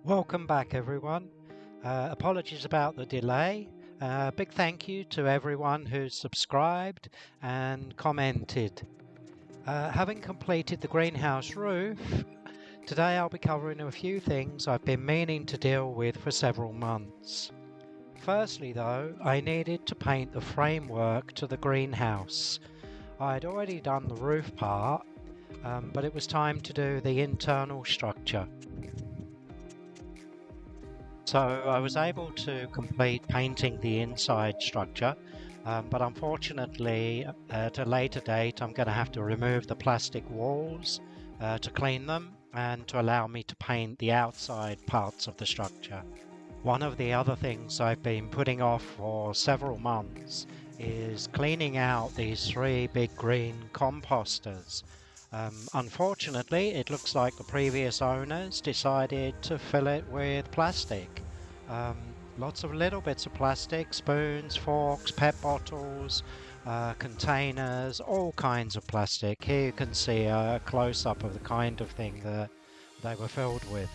Welcome back, everyone. Apologies about the delay. Big thank you to everyone who's subscribed and commented. Having completed the greenhouse roof, today I'll be covering a few things I've been meaning to deal with for several months. Firstly, though, I needed to paint the framework to the greenhouse. I'd already done the roof part, but it was time to do the internal structure. So I was able to complete painting the inside structure, but unfortunately at a later date I'm going to have to remove the plastic walls to clean them and to allow me to paint the outside parts of the structure. One of the other things I've been putting off for several months is cleaning out these three big green composters. Unfortunately, it looks like the previous owners decided to fill it with plastic. Um, Lots of little bits of plastic, spoons, forks, pet bottles, containers, all kinds of plastic. Here you can see a close-up of the kind of thing that they were filled with.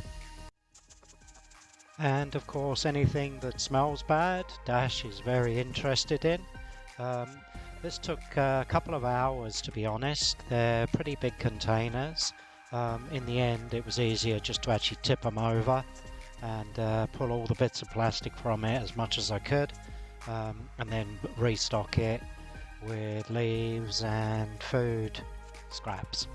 And of course, anything that smells bad, Dash is very interested in. Um, this took a couple of hours, to be honest. They're pretty big containers. In the end, it was easier just to actually tip them over and pull all the bits of plastic from it as much as I could, and then restock it with leaves and food scraps.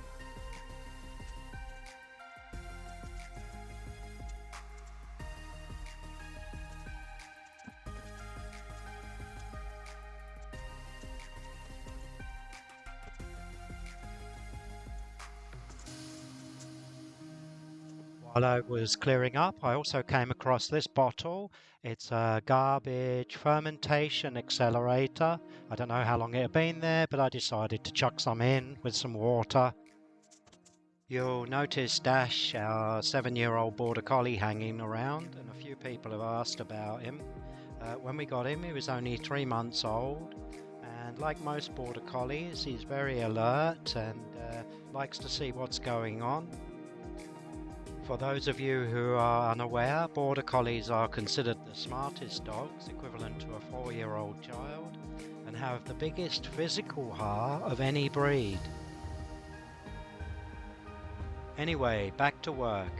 While I was clearing up, I also came across this bottle. It's a garbage fermentation accelerator. I don't know how long it had been there, but I decided to chuck some in with some water. You'll notice Dash, our 7-year-old border collie, hanging around, and a few people have asked about him. When we got him, he was only 3 months old, and like most border collies, he's very alert and likes to see what's going on. For those of you who are unaware, border collies are considered the smartest dogs, equivalent to a 4-year-old child, and have the biggest physical heart of any breed. Anyway, back to work.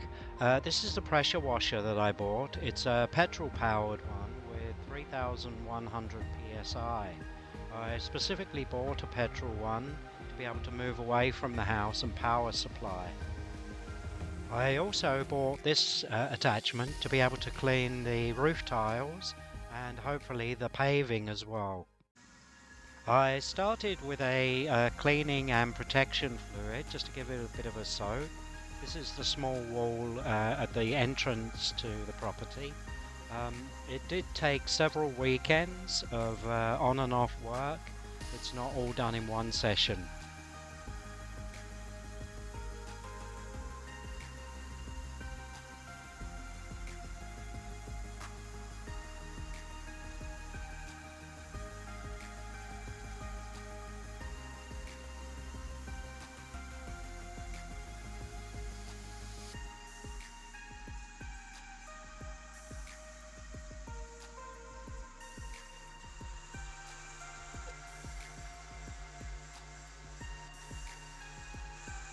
This is the pressure washer that I bought. It's a petrol-powered one with 3,100 psi. I specifically bought a petrol one to be able to move away from the house and power supply. I also bought this attachment to be able to clean the roof tiles and hopefully the paving as well. I started with a cleaning and protection fluid just to give it a bit of a soak. This is the small wall at the entrance to the property. It did take several weekends of on and off work. It's not all done in one session.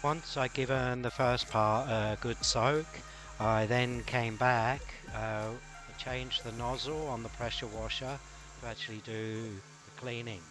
Once I'd given the first part a good soak, I then came back, changed the nozzle on the pressure washer to actually do the cleaning.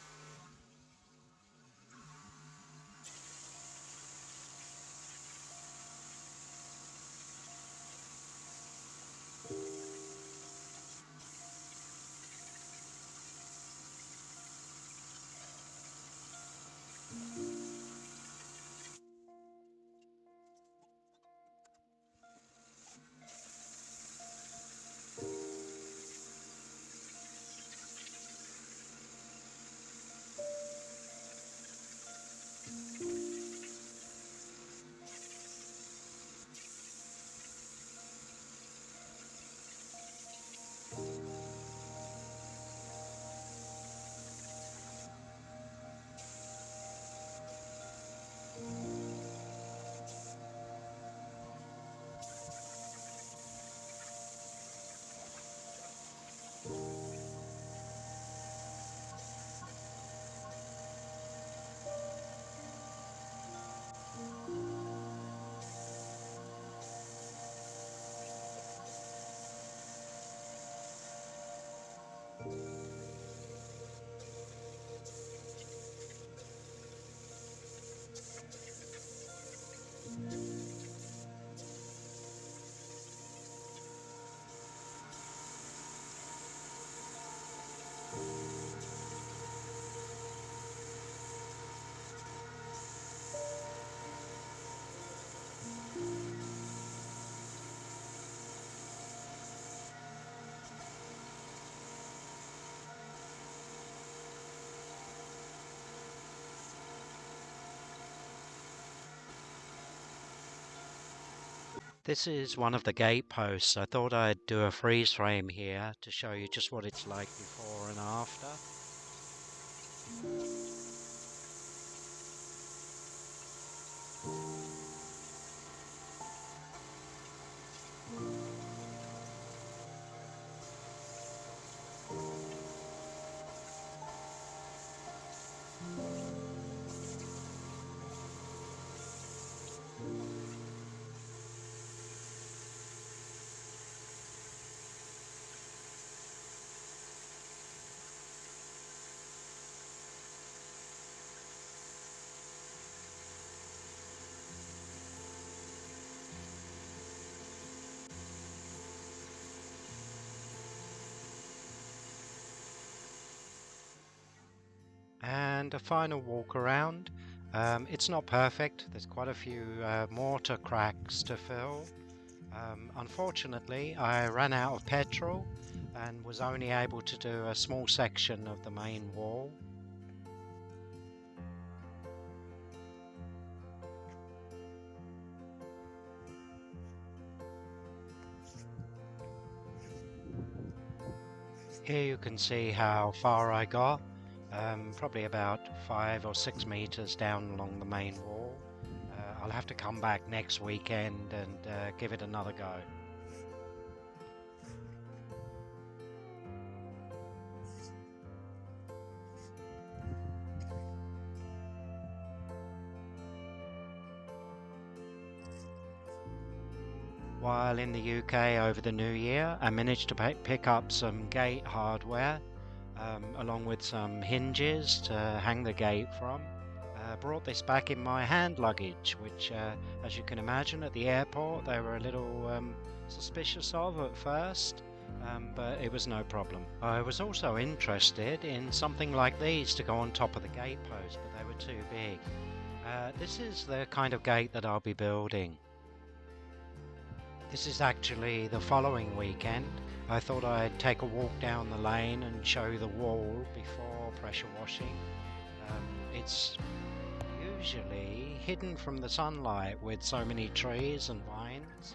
This is one of the gate posts. I thought I'd do a freeze frame here to show you just what it's like before and after. And a final walk around. It's not perfect. There's quite a few mortar cracks to fill. Unfortunately, I ran out of petrol and was only able to do a small section of the main wall. Here you can see how far I got, probably about 5 or 6 meters down along the main wall. I'll have to come back next weekend and give it another go. While in the UK over the new year, I managed to pick up some gate hardware, along with some hinges to hang the gate from. Brought this back in my hand luggage, which, as you can imagine, at the airport they were a little suspicious of at first, but it was no problem. I was also interested in something like these to go on top of the gate post, but they were too big. This is the kind of gate that I'll be building. This is actually the following weekend. I thought I'd take a walk down the lane and show you the wall before pressure washing. It's usually hidden from the sunlight with so many trees and vines,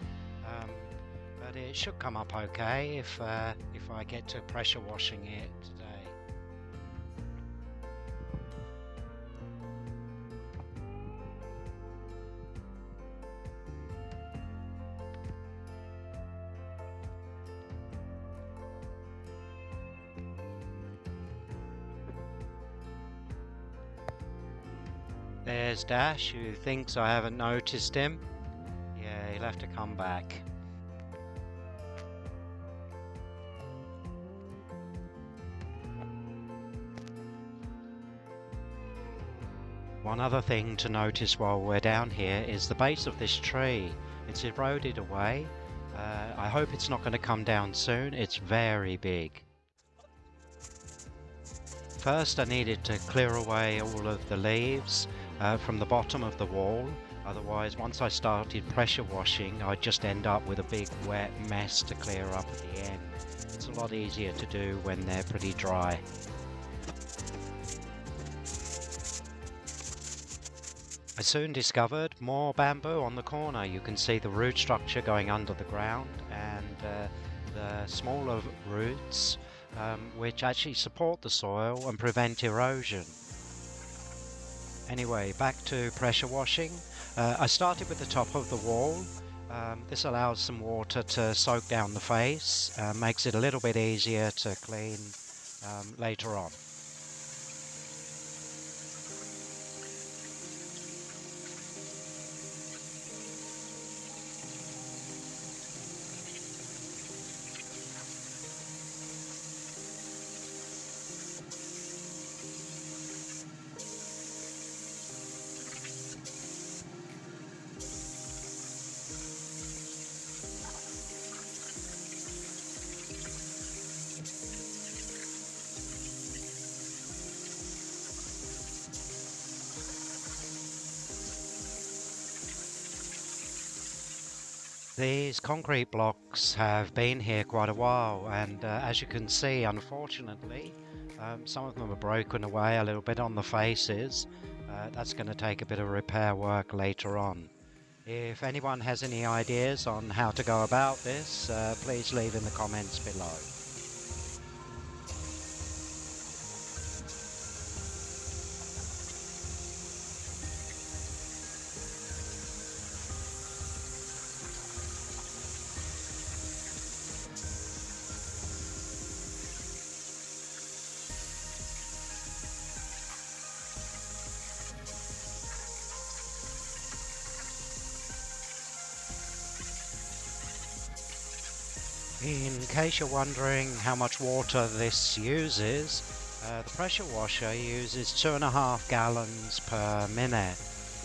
but it should come up okay if I get to pressure washing it today. There's Dash, who thinks I haven't noticed him. Yeah, he'll have to come back. One other thing to notice while we're down here is the base of this tree. It's eroded away. I hope it's not going to come down soon. It's very big. First I needed to clear away all of the leaves from the bottom of the wall. Otherwise, once I started pressure washing, I'd just end up with a big wet mess to clear up at the end. It's a lot easier to do when they're pretty dry. I soon discovered more bamboo on the corner. You can see the root structure going under the ground and the smaller roots which actually support the soil and prevent erosion. Anyway, back to pressure washing. I started with the top of the wall. This allows some water to soak down the face, makes it a little bit easier to clean later on. These concrete blocks have been here quite a while, and as you can see, unfortunately, some of them are broken away a little bit on the faces. That's going to take a bit of repair work later on. If anyone has any ideas on how to go about this, please leave in the comments below. In case you're wondering how much water this uses, the pressure washer uses 2.5 gallons per minute.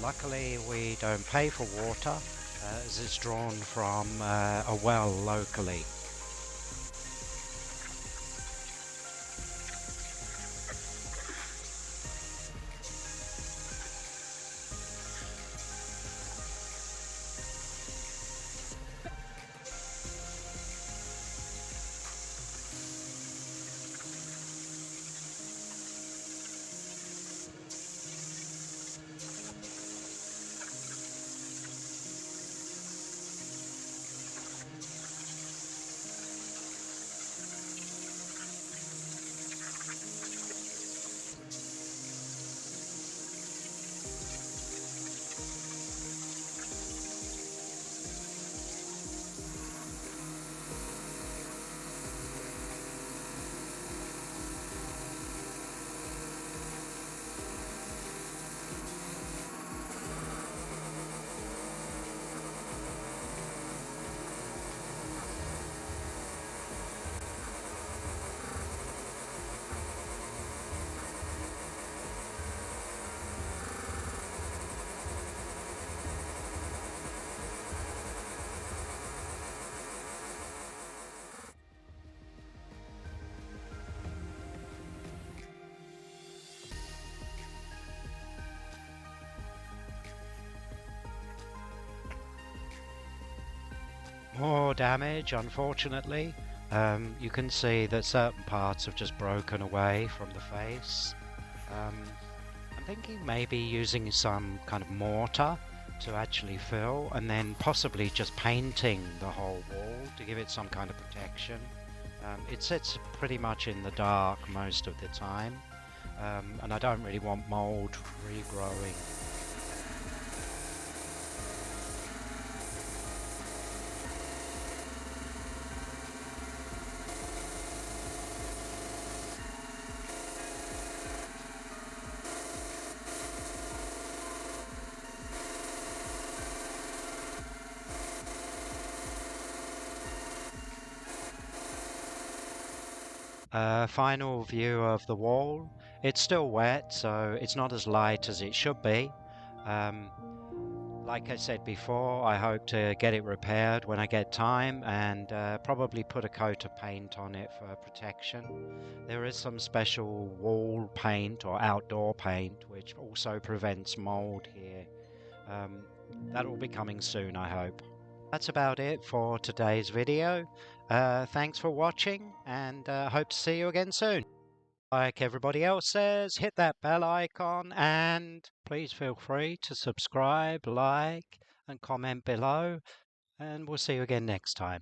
Luckily we don't pay for water as it's drawn from a well locally. More damage, unfortunately. You can see that certain parts have just broken away from the face. I'm thinking maybe using some kind of mortar to actually fill and then possibly just painting the whole wall to give it some kind of protection. It sits pretty much in the dark most of the time, and I don't really want mold regrowing. Final view of the wall. It's still wet, so it's not as light as it should be. Um, like I said before, I hope to get it repaired when I get time and probably put a coat of paint on it for protection. There is some special wall paint or outdoor paint which also prevents mold here. Um, that will be coming soon, I hope. That's about it for today's video. Thanks for watching and hope to see you again soon. Like everybody else says, hit that bell icon and please feel free to subscribe, like and comment below, and we'll see you again next time.